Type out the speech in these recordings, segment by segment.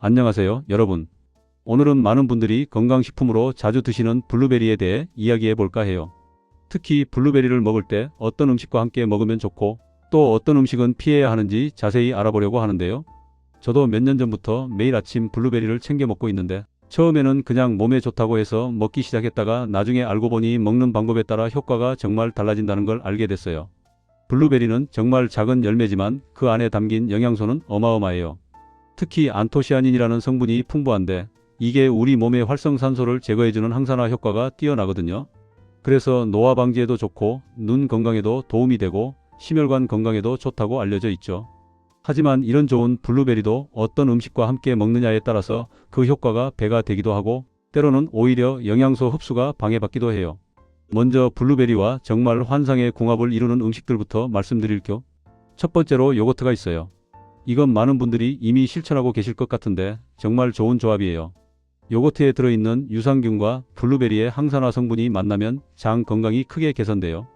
안녕하세요, 여러분. 오늘은 많은 분들이 건강식품으로 자주 드시는 블루베리에 대해 이야기해 볼까 해요. 특히 블루베리를 먹을 때 어떤 음식과 함께 먹으면 좋고 또 어떤 음식은 피해야 하는지 자세히 알아보려고 하는데요. 저도 몇 년 전부터 매일 아침 블루베리를 챙겨 먹고 있는데 처음에는 그냥 몸에 좋다고 해서 먹기 시작했다가 나중에 알고 보니 먹는 방법에 따라 효과가 정말 달라진다는 걸 알게 됐어요. 블루베리는 정말 작은 열매지만 그 안에 담긴 영양소는 어마어마해요. 특히 안토시아닌이라는 성분이 풍부한데 이게 우리 몸의 활성산소를 제거해주는 항산화 효과가 뛰어나거든요. 그래서 노화 방지에도 좋고 눈 건강에도 도움이 되고 심혈관 건강에도 좋다고 알려져 있죠. 하지만 이런 좋은 블루베리도 어떤 음식과 함께 먹느냐에 따라서 그 효과가 배가 되기도 하고 때로는 오히려 영양소 흡수가 방해받기도 해요. 먼저 블루베리와 정말 환상의 궁합을 이루는 음식들부터 말씀드릴게요. 첫 번째로 요거트가 있어요. 이건 많은 분들이 이미 실천하고 계실 것 같은데 정말 좋은 조합이에요. 요거트에 들어있는 유산균과 블루베리의 항산화 성분이 만나면 장 건강이 크게 개선돼요.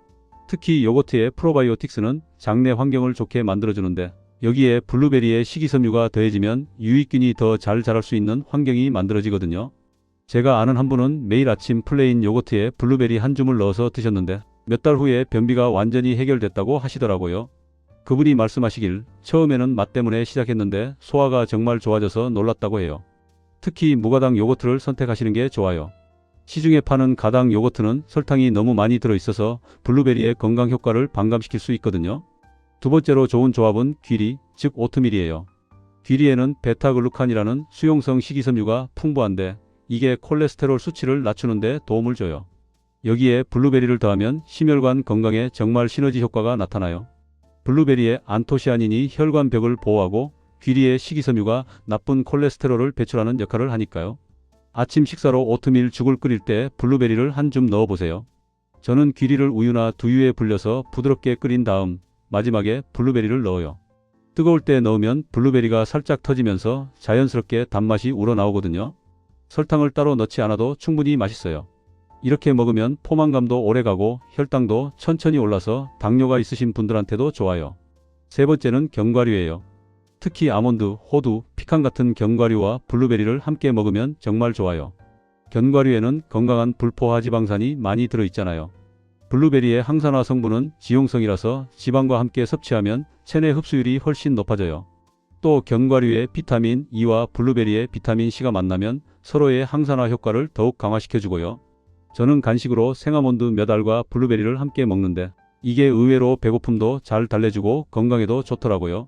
특히 요거트의 프로바이오틱스는 장내 환경을 좋게 만들어주는데 여기에 블루베리의 식이섬유가 더해지면 유익균이 더 잘 자랄 수 있는 환경이 만들어지거든요. 제가 아는 한 분은 매일 아침 플레인 요거트에 블루베리 한 줌을 넣어서 드셨는데 몇 달 후에 변비가 완전히 해결됐다고 하시더라고요. 그분이 말씀하시길 처음에는 맛 때문에 시작했는데 소화가 정말 좋아져서 놀랐다고 해요. 특히 무가당 요거트를 선택하시는 게 좋아요. 시중에 파는 가당 요거트는 설탕이 너무 많이 들어있어서 블루베리의 건강 효과를 반감시킬 수 있거든요. 두 번째로 좋은 조합은 귀리, 즉 오트밀이에요. 귀리에는 베타글루칸이라는 수용성 식이섬유가 풍부한데 이게 콜레스테롤 수치를 낮추는 데 도움을 줘요. 여기에 블루베리를 더하면 심혈관 건강에 정말 시너지 효과가 나타나요. 블루베리의 안토시아닌이 혈관벽을 보호하고 귀리의 식이섬유가 나쁜 콜레스테롤을 배출하는 역할을 하니까요. 아침 식사로 오트밀 죽을 끓일 때 블루베리를 한 줌 넣어보세요. 저는 귀리를 우유나 두유에 불려서 부드럽게 끓인 다음 마지막에 블루베리를 넣어요. 뜨거울 때 넣으면 블루베리가 살짝 터지면서 자연스럽게 단맛이 우러나오거든요. 설탕을 따로 넣지 않아도 충분히 맛있어요. 이렇게 먹으면 포만감도 오래가고 혈당도 천천히 올라서 당뇨가 있으신 분들한테도 좋아요. 세 번째는 견과류예요. 특히 아몬드, 호두, 피칸 같은 견과류와 블루베리를 함께 먹으면 정말 좋아요. 견과류에는 건강한 불포화 지방산이 많이 들어있잖아요. 블루베리의 항산화 성분은 지용성이라서 지방과 함께 섭취하면 체내 흡수율이 훨씬 높아져요. 또 견과류의 비타민 E와 블루베리의 비타민 C가 만나면 서로의 항산화 효과를 더욱 강화시켜주고요. 저는 간식으로 생아몬드 몇 알과 블루베리를 함께 먹는데 이게 의외로 배고픔도 잘 달래주고 건강에도 좋더라고요.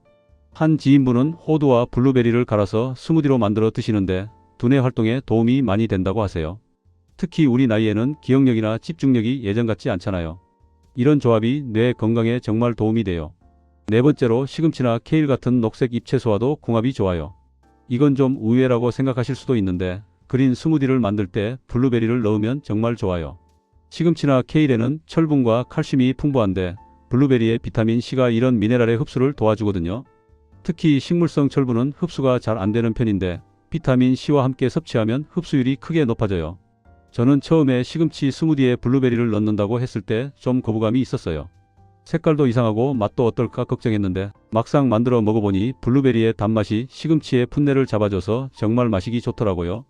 한 지인분은 호두와 블루베리를 갈아서 스무디로 만들어 드시는데 두뇌 활동에 도움이 많이 된다고 하세요. 특히 우리 나이에는 기억력이나 집중력이 예전 같지 않잖아요. 이런 조합이 뇌 건강에 정말 도움이 돼요. 네 번째로 시금치나 케일 같은 녹색 잎채소와도 궁합이 좋아요. 이건 좀 의외라고 생각하실 수도 있는데 그린 스무디를 만들 때 블루베리를 넣으면 정말 좋아요. 시금치나 케일에는 철분과 칼슘이 풍부한데 블루베리의 비타민 C가 이런 미네랄의 흡수를 도와주거든요. 특히 식물성 철분은 흡수가 잘 안 되는 편인데 비타민 C와 함께 섭취하면 흡수율이 크게 높아져요. 저는 처음에 시금치 스무디에 블루베리를 넣는다고 했을 때 좀 거부감이 있었어요. 색깔도 이상하고 맛도 어떨까 걱정했는데 막상 만들어 먹어보니 블루베리의 단맛이 시금치의 풋내를 잡아줘서 정말 마시기 좋더라고요.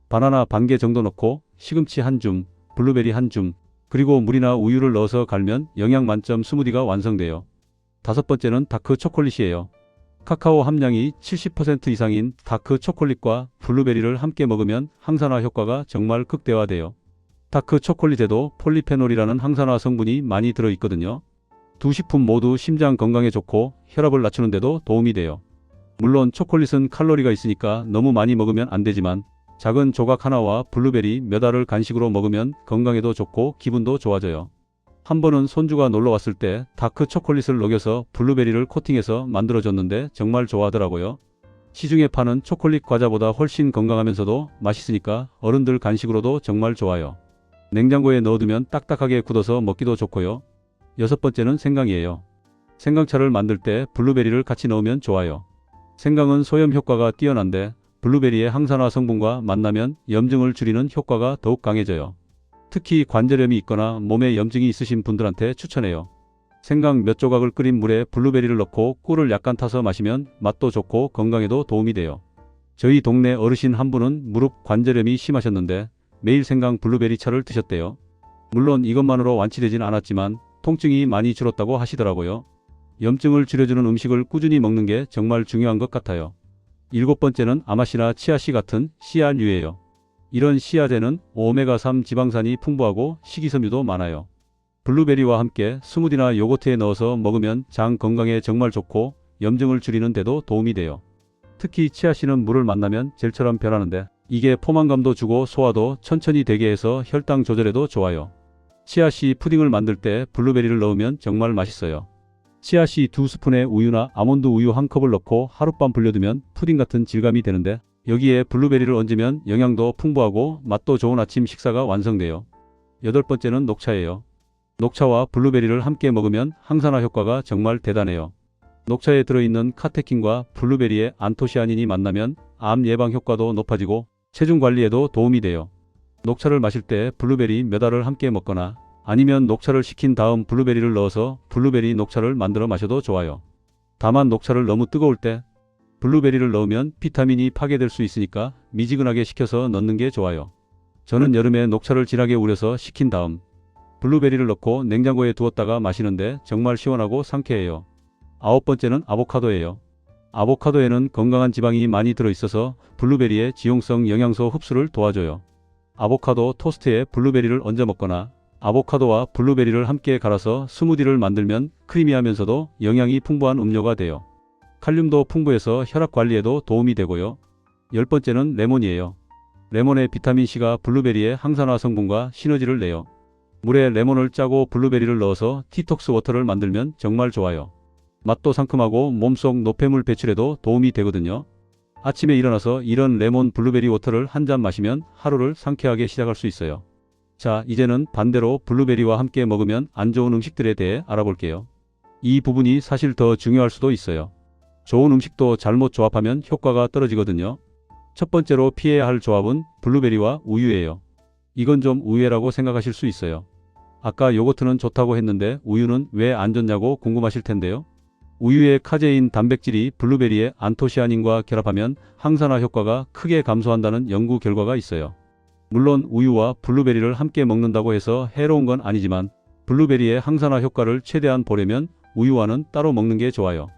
바나나 반 개 정도 넣고 시금치 한 줌, 블루베리 한 줌, 그리고 물이나 우유를 넣어서 갈면 영양 만점 스무디가 완성돼요. 다섯 번째는 다크 초콜릿이에요. 카카오 함량이 70% 이상인 다크 초콜릿과 블루베리를 함께 먹으면 항산화 효과가 정말 극대화돼요. 다크 초콜릿에도 폴리페놀이라는 항산화 성분이 많이 들어있거든요. 두 식품 모두 심장 건강에 좋고 혈압을 낮추는 데도 도움이 돼요. 물론 초콜릿은 칼로리가 있으니까 너무 많이 먹으면 안 되지만 작은 조각 하나와 블루베리 몇 알을 간식으로 먹으면 건강에도 좋고 기분도 좋아져요. 한 번은 손주가 놀러 왔을 때 다크 초콜릿을 녹여서 블루베리를 코팅해서 만들어줬는데 정말 좋아하더라고요. 시중에 파는 초콜릿 과자보다 훨씬 건강하면서도 맛있으니까 어른들 간식으로도 정말 좋아요. 냉장고에 넣어두면 딱딱하게 굳어서 먹기도 좋고요. 여섯 번째는 생강이에요. 생강차를 만들 때 블루베리를 같이 넣으면 좋아요. 생강은 소염 효과가 뛰어난데 블루베리의 항산화 성분과 만나면 염증을 줄이는 효과가 더욱 강해져요. 특히 관절염이 있거나 몸에 염증이 있으신 분들한테 추천해요. 생강 몇 조각을 끓인 물에 블루베리를 넣고 꿀을 약간 타서 마시면 맛도 좋고 건강에도 도움이 돼요. 저희 동네 어르신 한 분은 무릎 관절염이 심하셨는데 매일 생강 블루베리 차를 드셨대요. 물론 이것만으로 완치되진 않았지만 통증이 많이 줄었다고 하시더라고요. 염증을 줄여주는 음식을 꾸준히 먹는 게 정말 중요한 것 같아요. 7번째는 아마씨나 치아씨 같은 씨알류예요. 이런 씨앗에는 오메가3 지방산이 풍부하고 식이섬유도 많아요. 블루베리와 함께 스무디나 요거트에 넣어서 먹으면 장 건강에 정말 좋고 염증을 줄이는 데도 도움이 돼요. 특히 치아씨는 물을 만나면 젤처럼 변하는데 이게 포만감도 주고 소화도 천천히 되게 해서 혈당 조절에도 좋아요. 치아씨 푸딩을 만들 때 블루베리를 넣으면 정말 맛있어요. 치아씨 2스푼에 우유나 아몬드 우유 1컵을 넣고 하룻밤 불려두면 푸딩 같은 질감이 되는데 여기에 블루베리를 얹으면 영양도 풍부하고 맛도 좋은 아침 식사가 완성돼요. 8번째는 녹차예요. 녹차와 블루베리를 함께 먹으면 항산화 효과가 정말 대단해요. 녹차에 들어있는 카테킨과 블루베리의 안토시아닌이 만나면 암 예방 효과도 높아지고 체중 관리에도 도움이 돼요. 녹차를 마실 때 블루베리 몇 알을 함께 먹거나 아니면 녹차를 식힌 다음 블루베리를 넣어서 블루베리 녹차를 만들어 마셔도 좋아요. 다만 녹차를 너무 뜨거울 때 블루베리를 넣으면 비타민이 파괴될 수 있으니까 미지근하게 식혀서 넣는 게 좋아요. 저는 여름에 녹차를 진하게 우려서 식힌 다음 블루베리를 넣고 냉장고에 두었다가 마시는데 정말 시원하고 상쾌해요. 9번째는 아보카도예요. 아보카도에는 건강한 지방이 많이 들어있어서 블루베리의 지용성 영양소 흡수를 도와줘요. 아보카도 토스트에 블루베리를 얹어 먹거나 아보카도와 블루베리를 함께 갈아서 스무디를 만들면 크리미하면서도 영양이 풍부한 음료가 돼요. 칼륨도 풍부해서 혈압 관리에도 도움이 되고요. 10번째는 레몬이에요. 레몬의 비타민C가 블루베리의 항산화 성분과 시너지를 내요. 물에 레몬을 짜고 블루베리를 넣어서 디톡스 워터를 만들면 정말 좋아요. 맛도 상큼하고 몸속 노폐물 배출에도 도움이 되거든요. 아침에 일어나서 이런 레몬 블루베리 워터를 한 잔 마시면 하루를 상쾌하게 시작할 수 있어요. 자, 이제는 반대로 블루베리와 함께 먹으면 안 좋은 음식들에 대해 알아볼게요. 이 부분이 사실 더 중요할 수도 있어요. 좋은 음식도 잘못 조합하면 효과가 떨어지거든요. 첫 번째로 피해야 할 조합은 블루베리와 우유예요. 이건 좀 의외라고 생각하실 수 있어요. 아까 요거트는 좋다고 했는데 우유는 왜 안 좋냐고 궁금하실 텐데요. 우유의 카제인 단백질이 블루베리의 안토시아닌과 결합하면 항산화 효과가 크게 감소한다는 연구 결과가 있어요. 물론 우유와 블루베리를 함께 먹는다고 해서 해로운 건 아니지만 블루베리의 항산화 효과를 최대한 보려면 우유와는 따로 먹는 게 좋아요.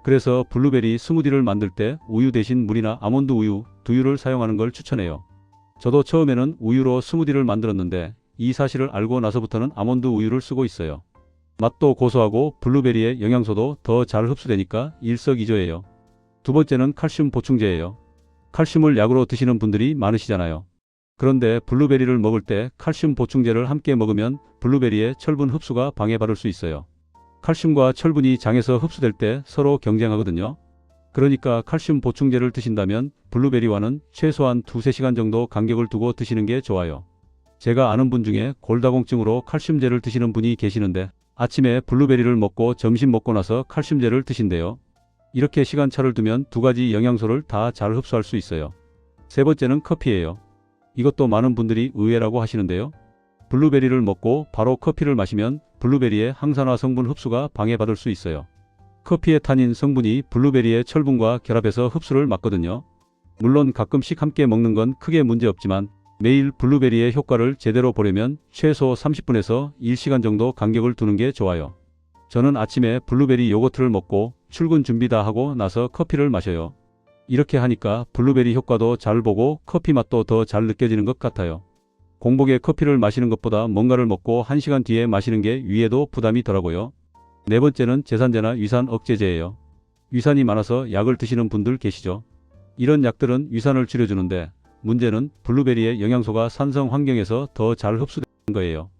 그래서 블루베리 스무디를 만들 때 우유 대신 물이나 아몬드 우유, 두유를 사용하는 걸 추천해요. 저도 처음에는 우유로 스무디를 만들었는데 이 사실을 알고 나서부터는 아몬드 우유를 쓰고 있어요. 맛도 고소하고 블루베리의 영양소도 더 잘 흡수되니까 일석이조예요. 두 번째는 칼슘 보충제예요. 칼슘을 약으로 드시는 분들이 많으시잖아요. 그런데 블루베리를 먹을 때 칼슘 보충제를 함께 먹으면 블루베리의 철분 흡수가 방해받을 수 있어요. 칼슘과 철분이 장에서 흡수될 때 서로 경쟁하거든요. 그러니까 칼슘 보충제를 드신다면 블루베리와는 최소한 2-3시간 정도 간격을 두고 드시는 게 좋아요. 제가 아는 분 중에 골다공증으로 칼슘제를 드시는 분이 계시는데 아침에 블루베리를 먹고 점심 먹고 나서 칼슘제를 드신대요. 이렇게 시간차를 두면 두 가지 영양소를 다 잘 흡수할 수 있어요. 세 번째는 커피예요. 이것도 많은 분들이 의외라고 하시는데요. 블루베리를 먹고 바로 커피를 마시면 블루베리의 항산화 성분 흡수가 방해받을 수 있어요. 커피의 타닌 성분이 블루베리의 철분과 결합해서 흡수를 막거든요. 물론 가끔씩 함께 먹는 건 크게 문제없지만 매일 블루베리의 효과를 제대로 보려면 최소 30분에서 1시간 정도 간격을 두는 게 좋아요. 저는 아침에 블루베리 요거트를 먹고 출근 준비 다 하고 나서 커피를 마셔요. 이렇게 하니까 블루베리 효과도 잘 보고 커피 맛도 더 잘 느껴지는 것 같아요. 공복에 커피를 마시는 것보다 뭔가를 먹고 1시간 뒤에 마시는 게 위에도 부담이 덜하고요. 네 번째는 제산제나 위산 억제제예요. 위산이 많아서 약을 드시는 분들 계시죠. 이런 약들은 위산을 줄여주는데 문제는 블루베리의 영양소가 산성 환경에서 더 잘 흡수되는 거예요.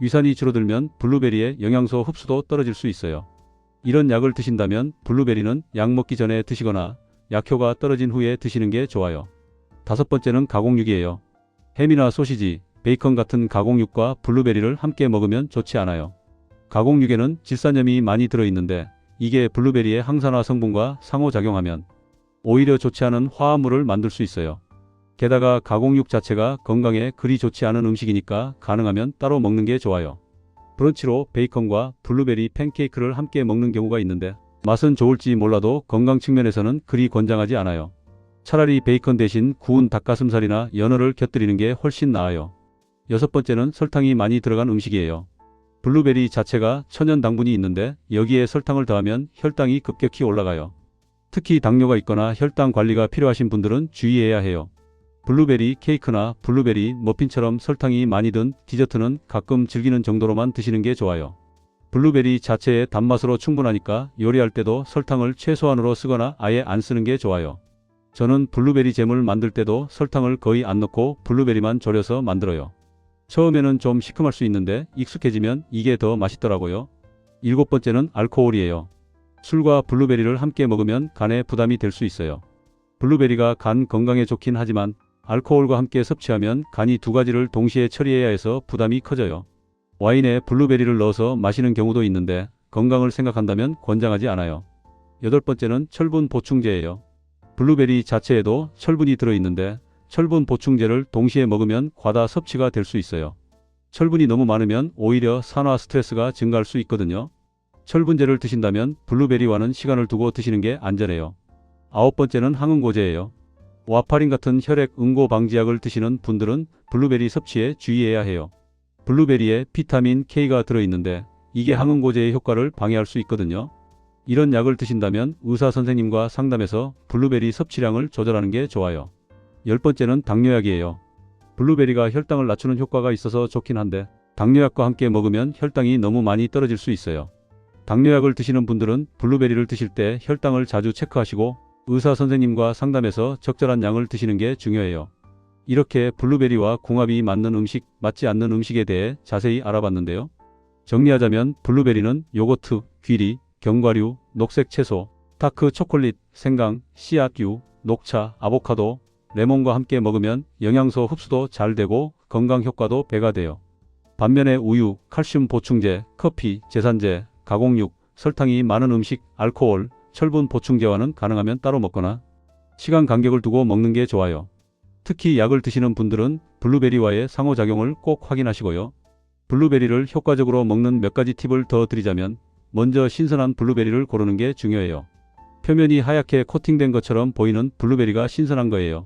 위산이 줄어들면 블루베리의 영양소 흡수도 떨어질 수 있어요. 이런 약을 드신다면 블루베리는 약 먹기 전에 드시거나 약효가 떨어진 후에 드시는 게 좋아요. 다섯 번째는 가공육이에요. 햄이나 소시지, 베이컨 같은 가공육과 블루베리를 함께 먹으면 좋지 않아요. 가공육에는 질산염이 많이 들어있는데 이게 블루베리의 항산화 성분과 상호작용하면 오히려 좋지 않은 화합물을 만들 수 있어요. 게다가 가공육 자체가 건강에 그리 좋지 않은 음식이니까 가능하면 따로 먹는 게 좋아요. 브런치로 베이컨과 블루베리 팬케이크를 함께 먹는 경우가 있는데 맛은 좋을지 몰라도 건강 측면에서는 그리 권장하지 않아요. 차라리 베이컨 대신 구운 닭가슴살이나 연어를 곁들이는 게 훨씬 나아요. 여섯 번째는 설탕이 많이 들어간 음식이에요. 블루베리 자체가 천연 당분이 있는데 여기에 설탕을 더하면 혈당이 급격히 올라가요. 특히 당뇨가 있거나 혈당 관리가 필요하신 분들은 주의해야 해요. 블루베리 케이크나 블루베리 머핀처럼 설탕이 많이 든 디저트는 가끔 즐기는 정도로만 드시는 게 좋아요. 블루베리 자체의 단맛으로 충분하니까 요리할 때도 설탕을 최소한으로 쓰거나 아예 안 쓰는 게 좋아요. 저는 블루베리 잼을 만들 때도 설탕을 거의 안 넣고 블루베리만 졸여서 만들어요. 처음에는 좀 시큼할 수 있는데 익숙해지면 이게 더 맛있더라고요. 일곱 번째는 알코올이에요. 술과 블루베리를 함께 먹으면 간에 부담이 될 수 있어요. 블루베리가 간 건강에 좋긴 하지만 알코올과 함께 섭취하면 간이 두 가지를 동시에 처리해야 해서 부담이 커져요. 와인에 블루베리를 넣어서 마시는 경우도 있는데 건강을 생각한다면 권장하지 않아요. 여덟 번째는 철분 보충제예요. 블루베리 자체에도 철분이 들어있는데 철분 보충제를 동시에 먹으면 과다 섭취가 될 수 있어요. 철분이 너무 많으면 오히려 산화 스트레스가 증가할 수 있거든요. 철분제를 드신다면 블루베리와는 시간을 두고 드시는 게 안전해요. 아홉 번째는 항응고제예요. 와파린 같은 혈액 응고 방지약을 드시는 분들은 블루베리 섭취에 주의해야 해요. 블루베리에 비타민 K가 들어있는데 이게 항응고제의 효과를 방해할 수 있거든요. 이런 약을 드신다면 의사 선생님과 상담해서 블루베리 섭취량을 조절하는 게 좋아요. 열 번째는 당뇨약이에요. 블루베리가 혈당을 낮추는 효과가 있어서 좋긴 한데 당뇨약과 함께 먹으면 혈당이 너무 많이 떨어질 수 있어요. 당뇨약을 드시는 분들은 블루베리를 드실 때 혈당을 자주 체크하시고 의사 선생님과 상담해서 적절한 양을 드시는 게 중요해요. 이렇게 블루베리와 궁합이 맞는 음식, 맞지 않는 음식에 대해 자세히 알아봤는데요. 정리하자면 블루베리는 요거트, 귀리, 견과류, 녹색 채소, 다크 초콜릿, 생강, 씨앗류, 녹차, 아보카도, 레몬과 함께 먹으면 영양소 흡수도 잘 되고 건강 효과도 배가 돼요. 반면에 우유, 칼슘 보충제, 커피, 제산제, 가공육, 설탕이 많은 음식, 알코올, 철분 보충제와는 가능하면 따로 먹거나 시간 간격을 두고 먹는 게 좋아요. 특히 약을 드시는 분들은 블루베리와의 상호작용을 꼭 확인하시고요. 블루베리를 효과적으로 먹는 몇 가지 팁을 더 드리자면 먼저 신선한 블루베리를 고르는 게 중요해요. 표면이 하얗게 코팅된 것처럼 보이는 블루베리가 신선한 거예요.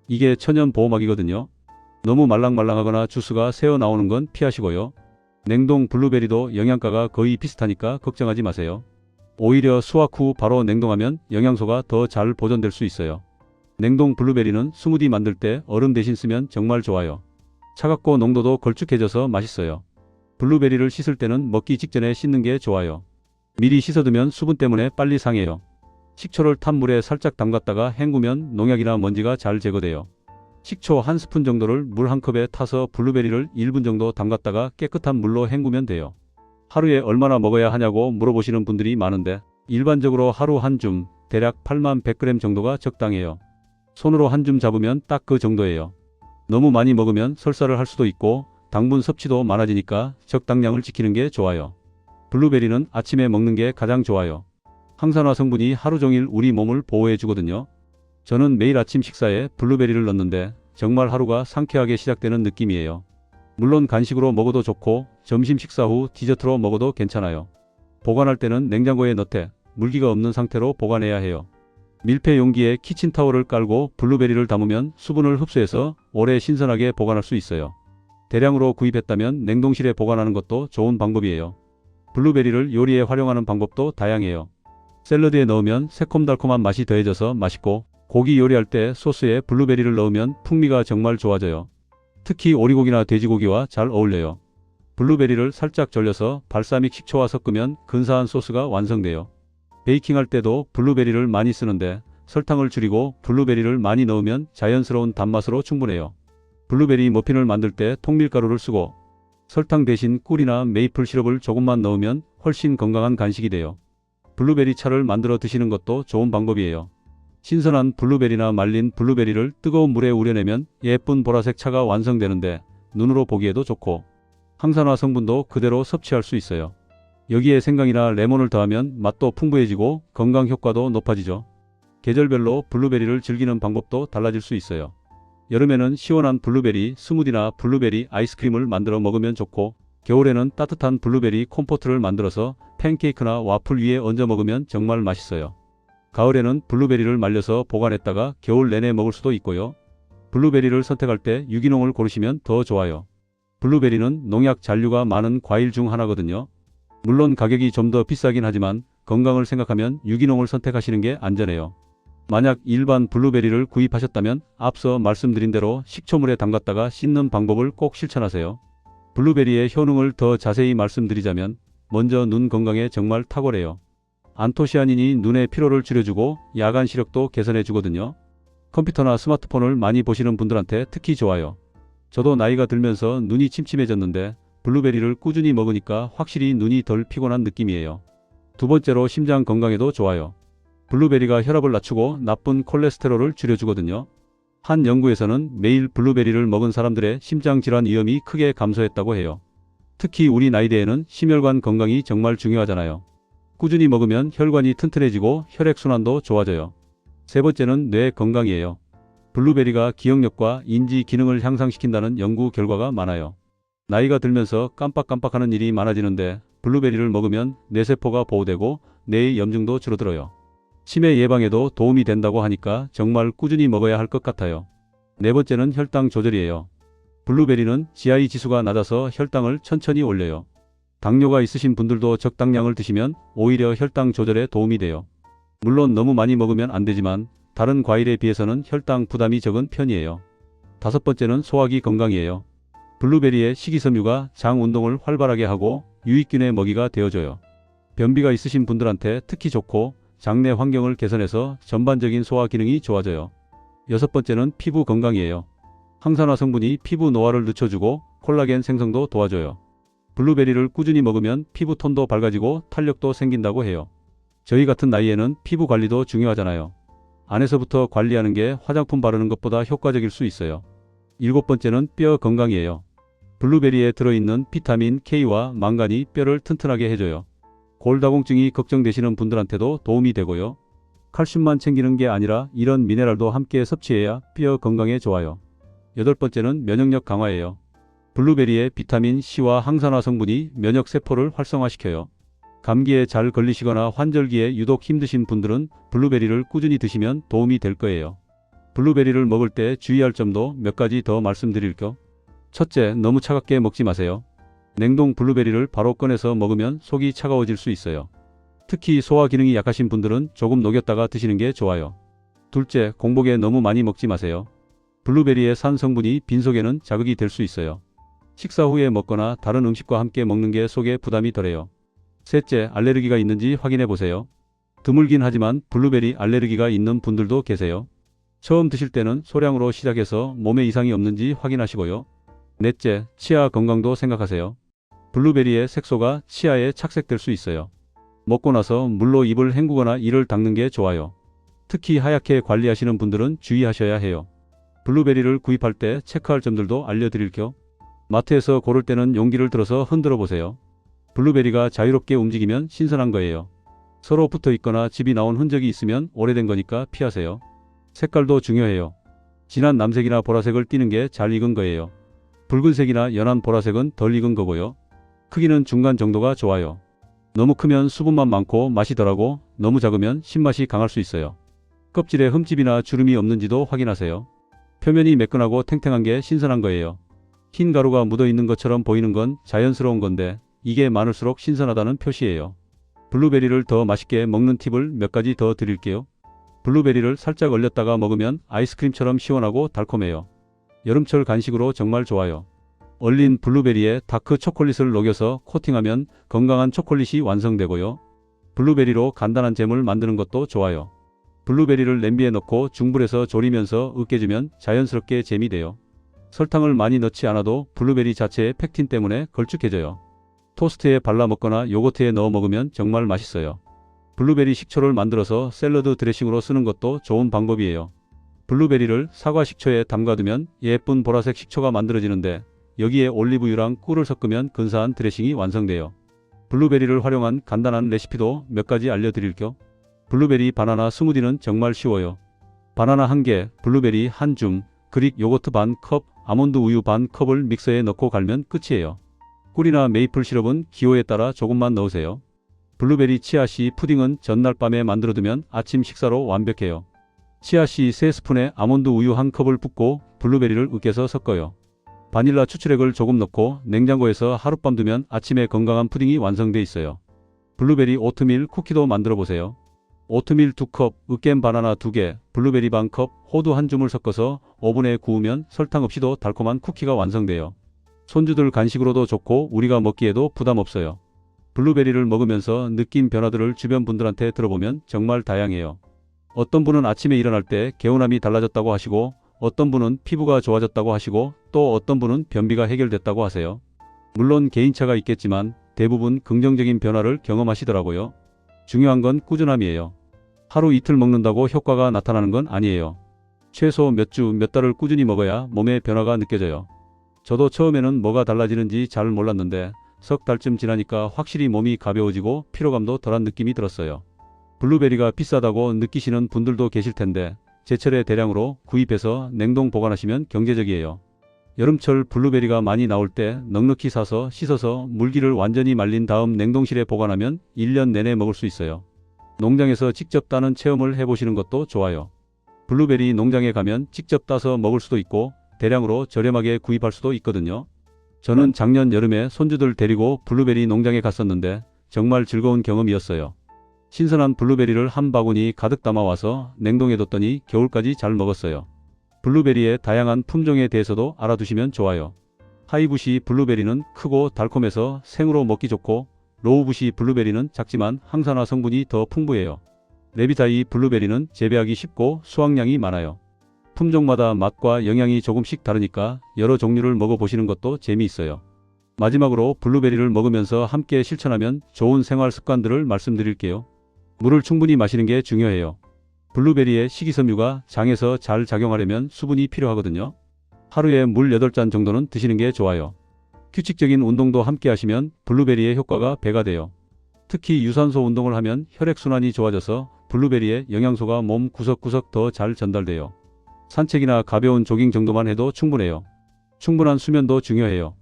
이게 천연 보호막이거든요. 너무 말랑말랑하거나 주스가 새어 나오는 건 피하시고요. 냉동 블루베리도 영양가가 거의 비슷하니까 걱정하지 마세요. 오히려 수확 후 바로 냉동하면 영양소가 더 잘 보존될 수 있어요. 냉동 블루베리는 스무디 만들 때 얼음 대신 쓰면 정말 좋아요. 차갑고 농도도 걸쭉해져서 맛있어요. 블루베리를 씻을 때는 먹기 직전에 씻는 게 좋아요. 미리 씻어두면 수분 때문에 빨리 상해요. 식초를 탄 물에 살짝 담갔다가 헹구면 농약이나 먼지가 잘 제거돼요. 식초 한 스푼 정도를 물 한 컵에 타서 블루베리를 1분 정도 담갔다가 깨끗한 물로 헹구면 돼요. 하루에 얼마나 먹어야 하냐고 물어보시는 분들이 많은데 일반적으로 하루 한 줌, 대략 8만 100g 정도가 적당해요. 손으로 한 줌 잡으면 딱 그 정도예요. 너무 많이 먹으면 설사를 할 수도 있고 당분 섭취도 많아지니까 적당량을 지키는 게 좋아요. 블루베리는 아침에 먹는 게 가장 좋아요. 항산화 성분이 하루 종일 우리 몸을 보호해 주거든요. 저는 매일 아침 식사에 블루베리를 넣는데 정말 하루가 상쾌하게 시작되는 느낌이에요. 물론 간식으로 먹어도 좋고 점심 식사 후 디저트로 먹어도 괜찮아요. 보관할 때는 냉장고에 넣되 물기가 없는 상태로 보관해야 해요. 밀폐 용기에 키친타올을 깔고 블루베리를 담으면 수분을 흡수해서 오래 신선하게 보관할 수 있어요. 대량으로 구입했다면 냉동실에 보관하는 것도 좋은 방법이에요. 블루베리를 요리에 활용하는 방법도 다양해요. 샐러드에 넣으면 새콤달콤한 맛이 더해져서 맛있고 고기 요리할 때 소스에 블루베리를 넣으면 풍미가 정말 좋아져요. 특히 오리고기나 돼지고기와 잘 어울려요. 블루베리를 살짝 절여서 발사믹 식초와 섞으면 근사한 소스가 완성돼요. 베이킹할 때도 블루베리를 많이 쓰는데 설탕을 줄이고 블루베리를 많이 넣으면 자연스러운 단맛으로 충분해요. 블루베리 머핀을 만들 때 통밀가루를 쓰고 설탕 대신 꿀이나 메이플 시럽을 조금만 넣으면 훨씬 건강한 간식이 돼요. 블루베리 차를 만들어 드시는 것도 좋은 방법이에요. 신선한 블루베리나 말린 블루베리를 뜨거운 물에 우려내면 예쁜 보라색 차가 완성되는데 눈으로 보기에도 좋고 항산화 성분도 그대로 섭취할 수 있어요. 여기에 생강이나 레몬을 더하면 맛도 풍부해지고 건강 효과도 높아지죠. 계절별로 블루베리를 즐기는 방법도 달라질 수 있어요. 여름에는 시원한 블루베리 스무디나 블루베리 아이스크림을 만들어 먹으면 좋고 겨울에는 따뜻한 블루베리 콤포트를 만들어서 팬케이크나 와플 위에 얹어 먹으면 정말 맛있어요. 가을에는 블루베리를 말려서 보관했다가 겨울 내내 먹을 수도 있고요. 블루베리를 선택할 때 유기농을 고르시면 더 좋아요. 블루베리는 농약 잔류가 많은 과일 중 하나거든요. 물론 가격이 좀 더 비싸긴 하지만 건강을 생각하면 유기농을 선택하시는 게 안전해요. 만약 일반 블루베리를 구입하셨다면 앞서 말씀드린 대로 식초물에 담갔다가 씻는 방법을 꼭 실천하세요. 블루베리의 효능을 더 자세히 말씀드리자면 먼저 눈 건강에 정말 탁월해요. 안토시아닌이 눈의 피로를 줄여주고 야간 시력도 개선해 주거든요. 컴퓨터나 스마트폰을 많이 보시는 분들한테 특히 좋아요. 저도 나이가 들면서 눈이 침침해졌는데 블루베리를 꾸준히 먹으니까 확실히 눈이 덜 피곤한 느낌이에요. 두 번째로 심장 건강에도 좋아요. 블루베리가 혈압을 낮추고 나쁜 콜레스테롤을 줄여주거든요. 한 연구에서는 매일 블루베리를 먹은 사람들의 심장질환 위험이 크게 감소했다고 해요. 특히 우리 나이대에는 심혈관 건강이 정말 중요하잖아요. 꾸준히 먹으면 혈관이 튼튼해지고 혈액순환도 좋아져요. 세 번째는 뇌 건강이에요. 블루베리가 기억력과 인지 기능을 향상시킨다는 연구 결과가 많아요. 나이가 들면서 깜빡깜빡하는 일이 많아지는데 블루베리를 먹으면 뇌세포가 보호되고 뇌의 염증도 줄어들어요. 치매 예방에도 도움이 된다고 하니까 정말 꾸준히 먹어야 할 것 같아요. 네 번째는 혈당 조절이에요. 블루베리는 GI 지수가 낮아서 혈당을 천천히 올려요. 당뇨가 있으신 분들도 적당량을 드시면 오히려 혈당 조절에 도움이 돼요. 물론 너무 많이 먹으면 안 되지만 다른 과일에 비해서는 혈당 부담이 적은 편이에요. 다섯 번째는 소화기 건강이에요. 블루베리의 식이섬유가 장 운동을 활발하게 하고 유익균의 먹이가 되어줘요. 변비가 있으신 분들한테 특히 좋고 장내 환경을 개선해서 전반적인 소화 기능이 좋아져요. 여섯 번째는 피부 건강이에요. 항산화 성분이 피부 노화를 늦춰주고 콜라겐 생성도 도와줘요. 블루베리를 꾸준히 먹으면 피부톤도 밝아지고 탄력도 생긴다고 해요. 저희 같은 나이에는 피부 관리도 중요하잖아요. 안에서부터 관리하는 게 화장품 바르는 것보다 효과적일 수 있어요. 일곱 번째는 뼈 건강이에요. 블루베리에 들어있는 비타민 K와 망간이 뼈를 튼튼하게 해줘요. 골다공증이 걱정되시는 분들한테도 도움이 되고요. 칼슘만 챙기는 게 아니라 이런 미네랄도 함께 섭취해야 뼈 건강에 좋아요. 여덟 번째는 면역력 강화예요. 블루베리의 비타민 C와 항산화 성분이 면역 세포를 활성화시켜요. 감기에 잘 걸리시거나 환절기에 유독 힘드신 분들은 블루베리를 꾸준히 드시면 도움이 될 거예요. 블루베리를 먹을 때 주의할 점도 몇 가지 더 말씀드릴게요. 첫째, 너무 차갑게 먹지 마세요. 냉동 블루베리를 바로 꺼내서 먹으면 속이 차가워질 수 있어요. 특히 소화 기능이 약하신 분들은 조금 녹였다가 드시는 게 좋아요. 둘째, 공복에 너무 많이 먹지 마세요. 블루베리의 산 성분이 빈속에는 자극이 될 수 있어요. 식사 후에 먹거나 다른 음식과 함께 먹는 게 속에 부담이 덜해요. 셋째, 알레르기가 있는지 확인해 보세요. 드물긴 하지만 블루베리 알레르기가 있는 분들도 계세요. 처음 드실 때는 소량으로 시작해서 몸에 이상이 없는지 확인하시고요. 넷째, 치아 건강도 생각하세요. 블루베리의 색소가 치아에 착색될 수 있어요. 먹고 나서 물로 입을 헹구거나 이를 닦는 게 좋아요. 특히 하얗게 관리하시는 분들은 주의하셔야 해요. 블루베리를 구입할 때 체크할 점들도 알려드릴게요. 마트에서 고를 때는 용기를 들어서 흔들어 보세요. 블루베리가 자유롭게 움직이면 신선한 거예요. 서로 붙어 있거나 집이 나온 흔적이 있으면 오래된 거니까 피하세요. 색깔도 중요해요. 진한 남색이나 보라색을 띠는 게 잘 익은 거예요. 붉은색이나 연한 보라색은 덜 익은 거고요. 크기는 중간 정도가 좋아요. 너무 크면 수분만 많고 맛이 덜하고 너무 작으면 신맛이 강할 수 있어요. 껍질에 흠집이나 주름이 없는지도 확인하세요. 표면이 매끈하고 탱탱한 게 신선한 거예요. 흰 가루가 묻어 있는 것처럼 보이는 건 자연스러운 건데 이게 많을수록 신선하다는 표시예요. 블루베리를 더 맛있게 먹는 팁을 몇 가지 더 드릴게요. 블루베리를 살짝 얼렸다가 먹으면 아이스크림처럼 시원하고 달콤해요. 여름철 간식으로 정말 좋아요. 얼린 블루베리에 다크 초콜릿을 녹여서 코팅하면 건강한 초콜릿이 완성되고요. 블루베리로 간단한 잼을 만드는 것도 좋아요. 블루베리를 냄비에 넣고 중불에서 졸이면서 으깨주면 자연스럽게 잼이 돼요. 설탕을 많이 넣지 않아도 블루베리 자체의 펙틴 때문에 걸쭉해져요. 토스트에 발라 먹거나 요거트에 넣어 먹으면 정말 맛있어요. 블루베리 식초를 만들어서 샐러드 드레싱으로 쓰는 것도 좋은 방법이에요. 블루베리를 사과 식초에 담가두면 예쁜 보라색 식초가 만들어지는데 여기에 올리브유랑 꿀을 섞으면 근사한 드레싱이 완성돼요. 블루베리를 활용한 간단한 레시피도 몇 가지 알려드릴게요. 블루베리 바나나 스무디는 정말 쉬워요. 바나나 1개, 블루베리 1줌, 그릭 요거트 반 컵, 아몬드 우유 반 컵을 믹서에 넣고 갈면 끝이에요. 꿀이나 메이플 시럽은 기호에 따라 조금만 넣으세요. 블루베리 치아씨 푸딩은 전날 밤에 만들어두면 아침 식사로 완벽해요. 치아씨 3스푼에 아몬드 우유 1컵을 붓고 블루베리를 으깨서 섞어요. 바닐라 추출액을 조금 넣고 냉장고에서 하룻밤 두면 아침에 건강한 푸딩이 완성돼 있어요. 블루베리 오트밀 쿠키도 만들어 보세요. 오트밀 2컵, 으깬 바나나 2개, 블루베리 반컵, 호두 한 줌을 섞어서 오븐에 구우면 설탕 없이도 달콤한 쿠키가 완성돼요. 손주들 간식으로도 좋고 우리가 먹기에도 부담 없어요. 블루베리를 먹으면서 느낀 변화들을 주변 분들한테 들어보면 정말 다양해요. 어떤 분은 아침에 일어날 때 개운함이 달라졌다고 하시고, 어떤 분은 피부가 좋아졌다고 하시고, 또 어떤 분은 변비가 해결됐다고 하세요. 물론 개인차가 있겠지만 대부분 긍정적인 변화를 경험하시더라고요. 중요한 건 꾸준함이에요. 하루 이틀 먹는다고 효과가 나타나는 건 아니에요. 최소 몇 주, 몇 달을 꾸준히 먹어야 몸의 변화가 느껴져요. 저도 처음에는 뭐가 달라지는지 잘 몰랐는데 석 달쯤 지나니까 확실히 몸이 가벼워지고 피로감도 덜한 느낌이 들었어요. 블루베리가 비싸다고 느끼시는 분들도 계실 텐데 제철에 대량으로 구입해서 냉동 보관하시면 경제적이에요. 여름철 블루베리가 많이 나올 때 넉넉히 사서 씻어서 물기를 완전히 말린 다음 냉동실에 보관하면 1년 내내 먹을 수 있어요. 농장에서 직접 따는 체험을 해보시는 것도 좋아요. 블루베리 농장에 가면 직접 따서 먹을 수도 있고 대량으로 저렴하게 구입할 수도 있거든요. 저는 작년 여름에 손주들 데리고 블루베리 농장에 갔었는데 정말 즐거운 경험이었어요. 신선한 블루베리를 한 바구니 가득 담아와서 냉동해뒀더니 겨울까지 잘 먹었어요. 블루베리의 다양한 품종에 대해서도 알아두시면 좋아요. 하이부시 블루베리는 크고 달콤해서 생으로 먹기 좋고, 로우부시 블루베리는 작지만 항산화 성분이 더 풍부해요. 레비타이 블루베리는 재배하기 쉽고 수확량이 많아요. 품종마다 맛과 영양이 조금씩 다르니까 여러 종류를 먹어보시는 것도 재미있어요. 마지막으로 블루베리를 먹으면서 함께 실천하면 좋은 생활 습관들을 말씀드릴게요. 물을 충분히 마시는 게 중요해요. 블루베리의 식이섬유가 장에서 잘 작용하려면 수분이 필요하거든요. 하루에 물 8잔 정도는 드시는 게 좋아요. 규칙적인 운동도 함께 하시면 블루베리의 효과가 배가 돼요. 특히 유산소 운동을 하면 혈액순환이 좋아져서 블루베리의 영양소가 몸 구석구석 더 잘 전달돼요. 산책이나 가벼운 조깅 정도만 해도 충분해요. 충분한 수면도 중요해요.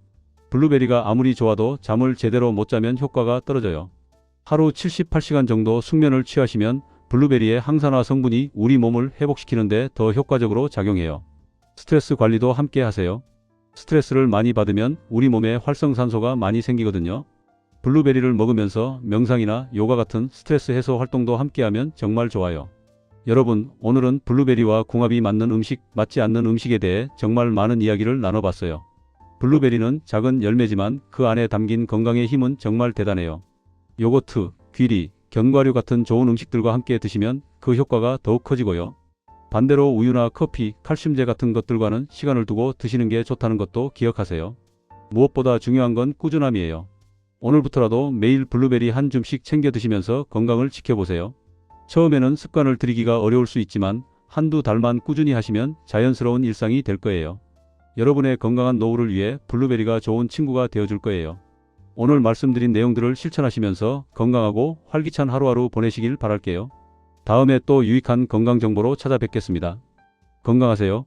블루베리가 아무리 좋아도 잠을 제대로 못 자면 효과가 떨어져요. 하루 78시간 정도 숙면을 취하시면 블루베리의 항산화 성분이 우리 몸을 회복시키는데 더 효과적으로 작용해요. 스트레스 관리도 함께 하세요. 스트레스를 많이 받으면 우리 몸에 활성산소가 많이 생기거든요. 블루베리를 먹으면서 명상이나 요가 같은 스트레스 해소 활동도 함께하면 정말 좋아요. 여러분, 오늘은 블루베리와 궁합이 맞는 음식, 맞지 않는 음식에 대해 정말 많은 이야기를 나눠봤어요. 블루베리는 작은 열매지만 그 안에 담긴 건강의 힘은 정말 대단해요. 요거트, 귀리, 견과류 같은 좋은 음식들과 함께 드시면 그 효과가 더욱 커지고요. 반대로 우유나 커피, 칼슘제 같은 것들과는 시간을 두고 드시는 게 좋다는 것도 기억하세요. 무엇보다 중요한 건 꾸준함이에요. 오늘부터라도 매일 블루베리 한 줌씩 챙겨 드시면서 건강을 지켜보세요. 처음에는 습관을 들이기가 어려울 수 있지만 한두 달만 꾸준히 하시면 자연스러운 일상이 될 거예요. 여러분의 건강한 노후를 위해 블루베리가 좋은 친구가 되어줄 거예요. 오늘 말씀드린 내용들을 실천하시면서 건강하고 활기찬 하루하루 보내시길 바랄게요. 다음에 또 유익한 건강 정보로 찾아뵙겠습니다. 건강하세요.